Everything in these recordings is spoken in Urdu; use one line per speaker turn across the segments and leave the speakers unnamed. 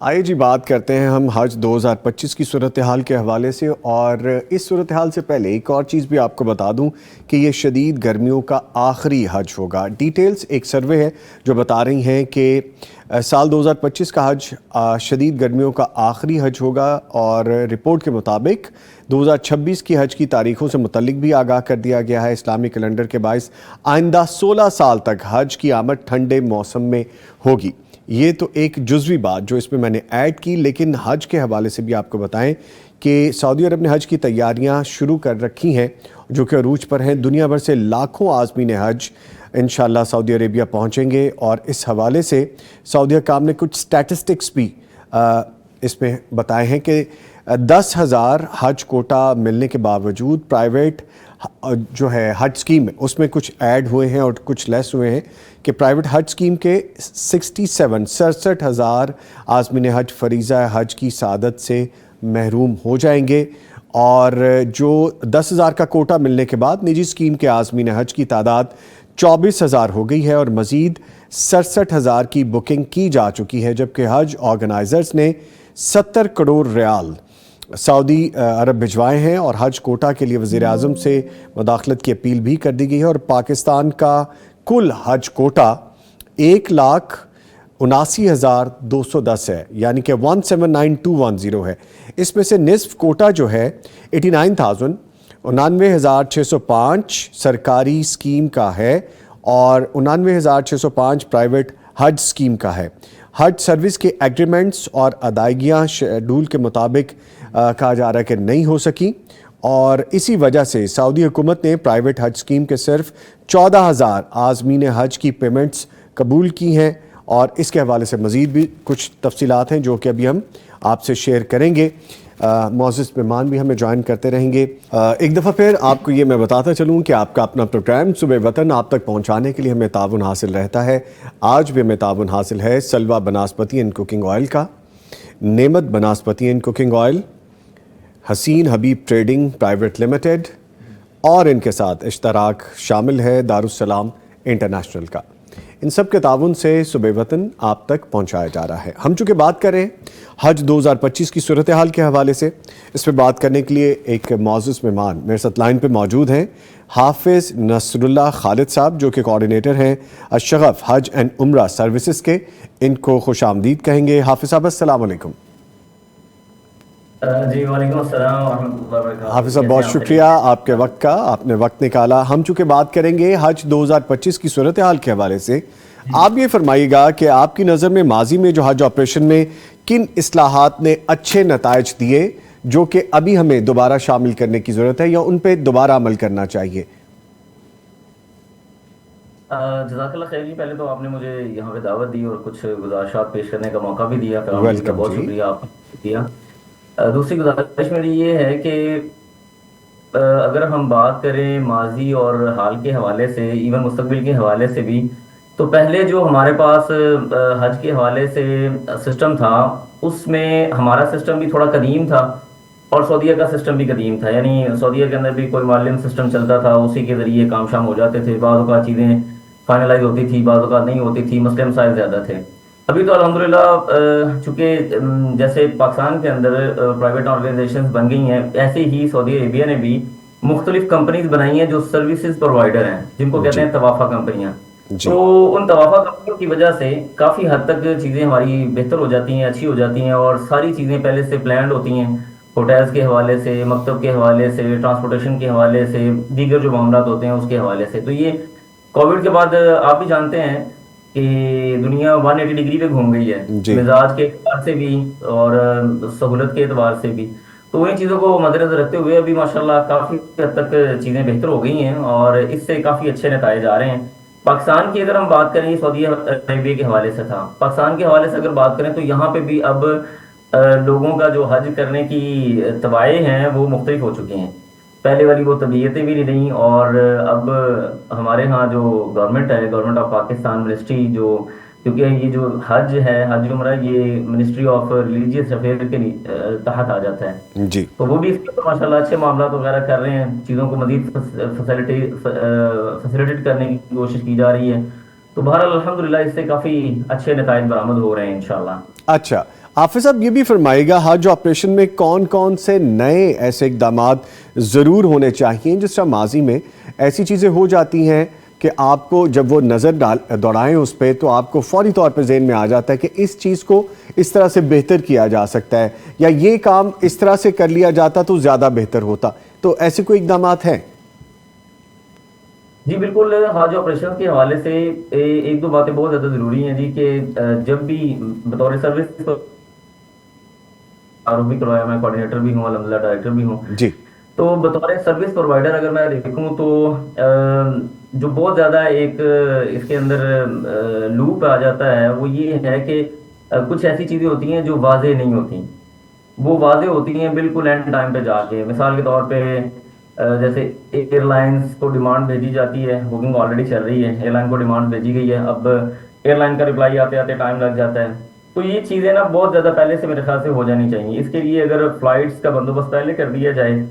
آئیے جی بات کرتے ہیں ہم حج 2025 کی صورتحال کے حوالے سے، اور اس صورتحال سے پہلے ایک اور چیز بھی آپ کو بتا دوں کہ یہ شدید گرمیوں کا آخری حج ہوگا۔ ڈیٹیلز ایک سروے ہے جو بتا رہی ہیں کہ سال 2025 کا حج شدید گرمیوں کا آخری حج ہوگا، اور رپورٹ کے مطابق 2026 کی حج کی تاریخوں سے متعلق بھی آگاہ کر دیا گیا ہے۔ اسلامی کیلنڈر کے باعث آئندہ 16 سال تک حج کی آمد ٹھنڈے موسم میں ہوگی۔ یہ تو ایک جزوی بات جو اس میں نے ایڈ کی، لیکن حج کے حوالے سے بھی آپ کو بتائیں کہ سعودی عرب نے حج کی تیاریاں شروع کر رکھی ہیں جو کہ عروج پر ہیں۔ دنیا بھر سے لاکھوں عازمین حج انشاءاللہ سعودی عربیہ پہنچیں گے، اور اس حوالے سے سعودی حکام نے کچھ سٹیٹسٹکس بھی اس میں بتائے ہیں کہ 10,000 حج کوٹا ملنے کے باوجود پرائیویٹ جو ہے حج سکیم اس میں کچھ ایڈ ہوئے ہیں اور کچھ لیس ہوئے ہیں کہ پرائیویٹ حج سکیم کے 67,000 عازمین حج فریضہ حج کی سعادت سے محروم ہو جائیں گے، اور جو 10,000 کا کوٹا ملنے کے بعد نجی سکیم کے عازمین حج کی تعداد 24,000 ہو گئی ہے، اور مزید 67,000 کی بکنگ کی جا چکی ہے، جبکہ حج آرگنائزرز نے 70 کروڑ ریال سعودی عرب بھجوائے ہیں، اور حج کوٹا کے لیے وزیر اعظم سے مداخلت کی اپیل بھی کر دی گئی ہے۔ اور پاکستان کا کل حج کوٹا 1,79,210 ہے، یعنی کہ 179,210 ہے۔ اس میں سے نصف کوٹا جو ہے 89,605 سرکاری سکیم کا ہے، اور 99,605 پرائیویٹ حج سکیم کا ہے۔ حج سروس کے ایگریمنٹس اور ادائیگیاں شیڈول کے مطابق کہا جا رہا ہے کہ نہیں ہو سکی، اور اسی وجہ سے سعودی حکومت نے پرائیویٹ حج سکیم کے صرف 14,000 عازمین حج کی پیمنٹس قبول کی ہیں، اور اس کے حوالے سے مزید بھی کچھ تفصیلات ہیں جو کہ ابھی ہم آپ سے شیئر کریں گے۔ معزز مہمان بھی ہمیں جوائن کرتے رہیں گے۔ ایک دفعہ پھر آپ کو یہ میں بتاتا چلوں کہ آپ کا اپنا پروگرام صبح وطن آپ تک پہنچانے کے لیے ہمیں تعاون حاصل رہتا ہے۔ آج بھی ہمیں تعاون حاصل ہے سلوا بناسپتی اینڈ کوکنگ آئل کا، Naimat Banaspati and cooking oil, Hussain Habib trading private limited, اور ان کے ساتھ اشتراک شامل ہے دارالسلام انٹرنیشنل کا۔ ان سب کے تعاون سے صبح وطن آپ تک پہنچایا جا رہا ہے۔ ہم چونکہ بات کر رہے ہیں حج 2025 کی صورتحال کے حوالے سے، اس پہ بات کرنے کے لیے ایک معزز مہمان میرے ساتھ لائن پہ موجود ہیں، حافظ نصر اللہ خالد صاحب جو کہ کوارڈینیٹر ہیں الشغف حج اینڈ عمرہ سروسز کے۔ ان کو خوش آمدید کہیں گے۔ حافظ صاحب السلام علیکم۔
جی وعلیکم السلام ورحمۃ اللہ وبرکاتہ۔
حافظ صاحب بہت شکریہ آپ کے وقت کا، آپ نے وقت نکالا۔ ہم چونکہ بات کریں گے حج 2025 کی صورتحال کے حوالے سے، آپ یہ فرمائیے گا کہ آپ کی نظر میں ماضی میں جو حج آپریشن میں کن اصلاحات نے اچھے نتائج دیے جو کہ ابھی ہمیں دوبارہ شامل کرنے کی ضرورت ہے یا ان پہ دوبارہ عمل کرنا چاہیے؟
جزاک اللہ خیر جی، پہلے تو آپ نے مجھے یہاں پہ دعوت دی اور کچھ گزارشات پیش کرنے کا موقع بھی دیا، بہت شکریہ آپ نے دیا۔ دوسری گزارش میری یہ ہے کہ اگر ہم بات کریں ماضی اور حال کے حوالے سے، ایون مستقبل کے حوالے سے بھی، تو پہلے جو ہمارے پاس حج کے حوالے سے سسٹم تھا، اس میں ہمارا سسٹم بھی تھوڑا قدیم تھا اور سعودیہ کا سسٹم بھی قدیم تھا۔ یعنی سعودیہ کے اندر بھی کوئی معلم سسٹم چلتا تھا، اسی کے ذریعے کام شام ہو جاتے تھے، بعض اوقات چیزیں فائنلائز ہوتی تھی، بعض اوقات نہیں ہوتی تھی، مسئلے مسائل زیادہ تھے۔ ابھی تو الحمدللہ چونکہ جیسے پاکستان کے اندر پرائیویٹ آرگنائزیشنز بن گئی ہیں، ایسے ہی سعودی عربیہ نے بھی مختلف کمپنیز بنائی ہیں جو سروسز پرووائڈر ہیں، جن کو کہتے ہیں طوافہ کمپنیاں۔ تو ان طوافہ کمپنیوں کی وجہ سے کافی حد تک چیزیں ہماری بہتر ہو جاتی ہیں، اچھی ہو جاتی ہیں، اور ساری چیزیں پہلے سے پلانڈ ہوتی ہیں، ہوٹلز کے حوالے سے، مکتب کے حوالے سے، ٹرانسپورٹیشن کے حوالے سے، دیگر جو معاملات ہوتے ہیں اس کے حوالے سے۔ تو یہ کووڈ کے بعد آپ بھی جانتے ہیں کہ دنیا 180 ڈگری پہ گھوم گئی ہے، مزاج کے اعتبار سے بھی اور سہولت کے اعتبار سے بھی۔ تو ان چیزوں کو مد نظر رکھتے ہوئے ابھی ماشاءاللہ کافی حد تک چیزیں بہتر ہو گئی ہیں، اور اس سے کافی اچھے نتائج آ رہے ہیں۔ پاکستان کی اگر ہم بات کریں، یہ سعودی عربیہ کے حوالے سے تھا، پاکستان کے حوالے سے اگر بات کریں تو یہاں پہ بھی اب لوگوں کا جو حج کرنے کی طبائع ہیں وہ مختلف ہو چکی ہیں۔ پہلے والی وہ طبیعتیں بھی نہیں رہیں، اور اب ہمارے ہاں جو گورنمنٹ ہے، گورنمنٹ آف پاکستان منسٹری، جو کیونکہ یہ جو حج ہے، حج عمرہ، یہ منسٹری آف ریلیجیس افیئر کے تحت آ جاتا ہے
جی،
تو وہ بھی اس کے ماشاء اللہ اچھے معاملات وغیرہ کر رہے ہیں، چیزوں کو مزید فیسیلیٹیٹ کرنے کی کوشش کی جا رہی ہے۔ تو بہرحال الحمدللہ اس سے کافی اچھے نتائج برآمد ہو رہے ہیں انشاءاللہ۔
اچھا حافظ صاحب یہ بھی فرمائے گا حج آپریشن میں کون کون سے نئے ایسے اقدامات ضرور ہونے چاہیے؟ جس طرح ماضی میں ایسی چیزیں ہو جاتی ہیں کہ آپ کو جب وہ نظر دوڑائیں اس پہ تو آپ کو فوری طور پہ ذہن میں آ جاتا ہے کہ اس چیز کو اس طرح سے بہتر کیا جا سکتا ہے، یا یہ کام اس طرح سے کر لیا جاتا تو زیادہ بہتر ہوتا، تو ایسے کوئی اقدامات ہیں؟
جی بالکل، حج آپریشن کے حوالے سے ایک دو باتیں بہت زیادہ ضروری ہیں جی، کہ جب بھی بطور سروس آر او بھی کروایا، میں کوآرڈینیٹر بھی ہوں، الحمدللہ ڈائریکٹر بھی ہوں،
جی
تو بطور سروس پرووائڈر اگر میں دیکھوں تو جو بہت زیادہ ایک اس کے اندر لوپ آ جاتا ہے وہ یہ ہے کہ کچھ ایسی چیزیں ہوتی ہیں جو واضح نہیں ہوتی، وہ واضح ہوتی ہیں بالکل اینڈ ٹائم پہ جا کے. مثال کے طور پہ جیسے ایئر لائنس کو ڈیمانڈ بھیجی جاتی ہے، بکنگ آلریڈی چل رہی ہے، ایئر لائن کو ڈیمانڈ بھیجی گئی ہے، اب ایئر لائن کا رپلائی آتے آتے ٹائم لگ جاتا ہے. تو یہ چیزیں نا بہت زیادہ پہلے سے میرے خیال سے ہو جانی چاہیے. اس کے لیے اگر فلائٹس کا بندوبست پہلے کر دیا جائے،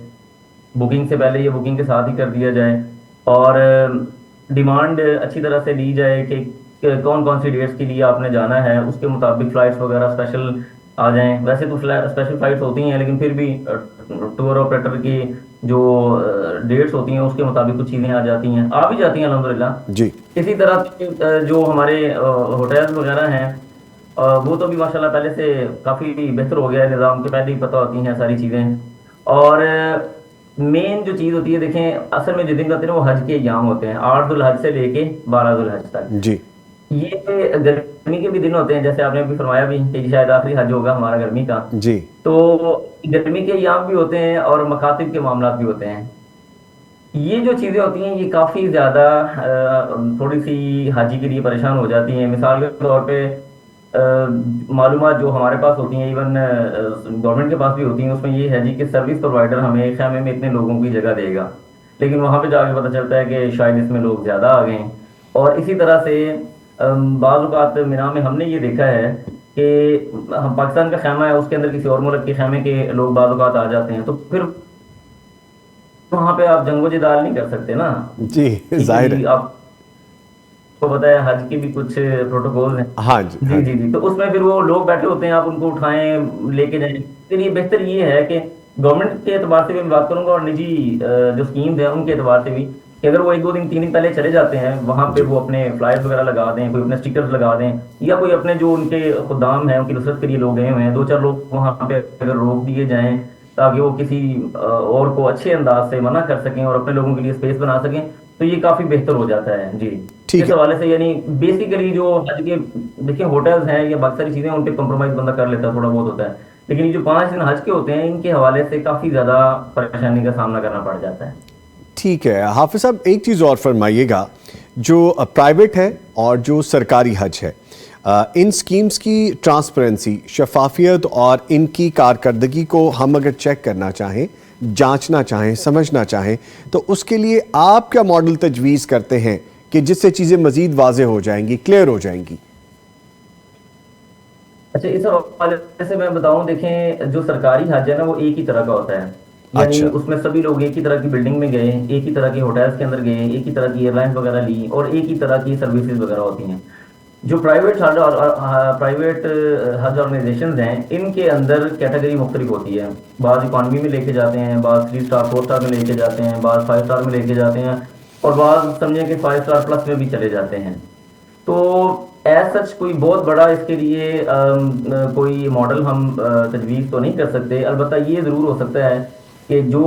بکنگ سے پہلے یا بکنگ کے ساتھ ہی کر دیا جائے، اور ڈیمانڈ اچھی طرح سے لی جائے کہ کون کون سی ڈیٹس کے لیے آپ نے جانا ہے، اس کے مطابق فلائٹس وغیرہ اسپیشل آ جائیں. ویسے تو اسپیشل فلائٹس ہوتی ہیں لیکن پھر بھی ٹور آپریٹر کی جو ڈیٹس ہوتی ہیں اس کے مطابق کچھ چیزیں آ جاتی ہیں، آ بھی جاتی ہیں الحمدللہ.
جی
اسی طرح جو ہمارے ہوٹلز وغیرہ ہیں وہ تو بھی ماشاءاللہ پہلے سے کافی بہتر ہو گیا ہے نظام، کے پہلے ہی پتہ ہوتی ہیں ساری چیزیں. اور مین جو چیز ہوتی ہے، دیکھیں اصل میں جو دن ہوتے ہیں وہ حج کے ایام ہوتے ہیں، 8 ذو الحج سے لے کے 12 ذو الحج تک.
جی
یہ گرمی کے بھی دن ہوتے ہیں، جیسے آپ نے بھی فرمایا بھی کہ شاید آخری حج ہوگا ہمارا گرمی کا،
جی
تو گرمی کے ایام بھی ہوتے ہیں اور مکاتب کے معاملات بھی ہوتے ہیں. یہ جو چیزیں ہوتی ہیں یہ کافی زیادہ تھوڑی سی حاجی کے لیے پریشان ہو جاتی ہیں. مثال کے طور پہ معلومات جو ہمارے پاس ہوتی ہیں، ایون گورنمنٹ کے پاس بھی ہوتی ہیں، اس میں یہ ہے جی کہ سروس پرووائڈر ہمیں خیمے میں اتنے لوگوں کی جگہ دے گا، لیکن وہاں پہ جا کے پتہ چلتا ہے کہ شاید اس میں لوگ زیادہ آ گئے ہیں. اور اسی طرح سے بعض اوقات مینا میں ہم نے یہ دیکھا ہے کہ ہم پاکستان کا خیمہ ہے، اس کے اندر کسی اور ملک کے خیمے کے لوگ بعض اوقات آ جاتے ہیں، تو پھر وہاں پہ آپ جنگ و جدال نہیں کر سکتے نا.
جی ظاہر ہے.
آپ کو پتہ ہے حج کے بھی کچھ پروٹوکول ہیں.
ہاں جی
جی تو اس میں پھر وہ لوگ بیٹھے ہوتے ہیں، آپ ان کو اٹھائیں لے کے جائیں. پھر یہ بہتر یہ ہے کہ گورنمنٹ کے اعتبار سے بھی میں بات کروں گا اور نجی جو اسکیمز ہیں ان کے اعتبار سے بھی، کہ اگر وہ 1 2 دن 3 دن پہلے چلے جاتے ہیں وہاں پہ، وہ اپنے فلائرز وغیرہ لگا دیں، کوئی اپنے اسٹیکرز لگا دیں، یا کوئی اپنے جو ان کے خدام ہیں ان کی نصرت کے لیے لوگ گئے ہوئے ہیں 2 4 لوگ وہاں پہ اگر روک دیے جائیں تاکہ وہ کسی اور کو اچھے انداز سے منع کر سکیں اور اپنے لوگوں کے لیے اسپیس بنا سکیں، تو یہ کافی بہتر ہو جاتا ہے. جی اس حوالے سے یعنی بیسیکلی جو حج کے دیکھیں ہوٹلز ہیں یا باقی ساری چیزیں ان پہ کمپرومائز بندہ کر لیتا ہے، تھوڑا بہت ہوتا ہے، لیکن یہ جو 5 دن حج کے ہوتے ہیں ان کے حوالے سے کافی زیادہ پریشانی کا سامنا کرنا پڑ جاتا ہے.
ٹھیک ہے حافظ صاحب، ایک چیز اور فرمائیے گا، جو پرائیویٹ ہے اور جو سرکاری حج ہے، ان سکیمز کی ٹرانسپیرنسی، شفافیت اور ان کی کارکردگی کو ہم اگر چیک کرنا چاہیں، جانچنا چاہیں، سمجھنا چاہیں، تو اس کے لیے آپ کیا ماڈل تجویز کرتے ہیں کہ جس سے چیزیں مزید واضح ہو جائیں گی، کلیئر ہو جائیں گی؟
اچھا، اس حوالے سے میں بتاؤں، دیکھیں جو سرکاری حج ہے نا وہ ایک ہی طرح کا ہوتا ہے، یعنی اس میں سبھی لوگ ایک ہی طرح کی بلڈنگ میں گئے، ایک ہی طرح کے ہوٹلز کے اندر گئے، ایک ہی طرح کی ایئر لائنز وغیرہ لی اور ایک ہی طرح کی سروسز وغیرہ ہوتی ہیں. جو پرائیویٹ حج آرگنائزیشنز ہیں ان کے اندر کیٹیگری مختلف ہوتی ہے. بعض اکانومی میں لے کے جاتے ہیں، بعض 3 سٹار 4 سٹار میں لے کے جاتے ہیں، بعض 5 سٹار میں لے کے جاتے ہیں، اور بعض سمجھیں کہ 5 سٹار پلس میں بھی چلے جاتے ہیں. تو ایز سچ کوئی بہت بڑا اس کے لیے کوئی ماڈل ہم تجویز تو نہیں کر سکتے. البتہ یہ ضرور ہو سکتا ہے کہ جو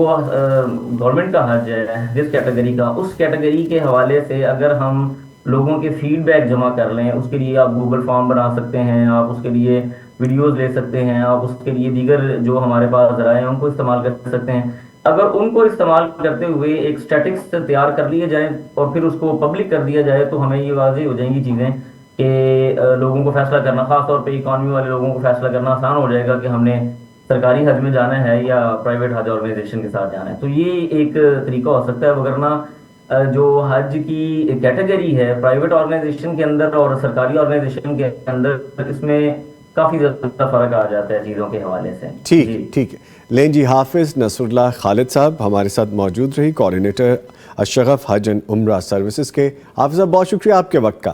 گورنمنٹ کا حج ہے جس کیٹیگری کا، اس کیٹیگری کے حوالے سے اگر ہم لوگوں کے فیڈ بیک جمع کر لیں، اس کے لیے آپ گوگل فارم بنا سکتے ہیں، آپ اس کے لیے ویڈیوز لے سکتے ہیں، آپ اس کے لیے دیگر جو ہمارے پاس ذرائع ہیں ان کو استعمال کر سکتے ہیں. اگر ان کو استعمال کرتے ہوئے ایک اسٹیٹکس تیار کر لیے جائیں اور پھر اس کو پبلک کر دیا جائے تو ہمیں یہ واضح ہو جائیں گی چیزیں کہ لوگوں کو فیصلہ کرنا، خاص طور پہ اکانومی والے لوگوں کو فیصلہ کرنا آسان ہو جائے گا کہ ہم نے سرکاری حج میں جانا ہے یا پرائیویٹ حج آرگنائزیشن کے ساتھ جانا ہے. تو یہ ایک طریقہ ہو سکتا ہے. وگرنہ جو حج کی کیٹیگری ہے پرائیویٹ آرگنائزیشن کے اندر اور سرکاری آرگنائزیشن کے اندر، اس میں کافی زیادہ فرق آ جاتا ہے چیزوں کے حوالے سے.
ٹھیک ہے. لیں جی، حافظ نصر اللہ خالد صاحب ہمارے ساتھ موجود رہی، کوآرڈینیٹر الشغف حج اینڈ عمرہ سروسز کے. حافظ صاحب بہت شکریہ آپ کے وقت کا.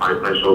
500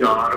4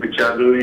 95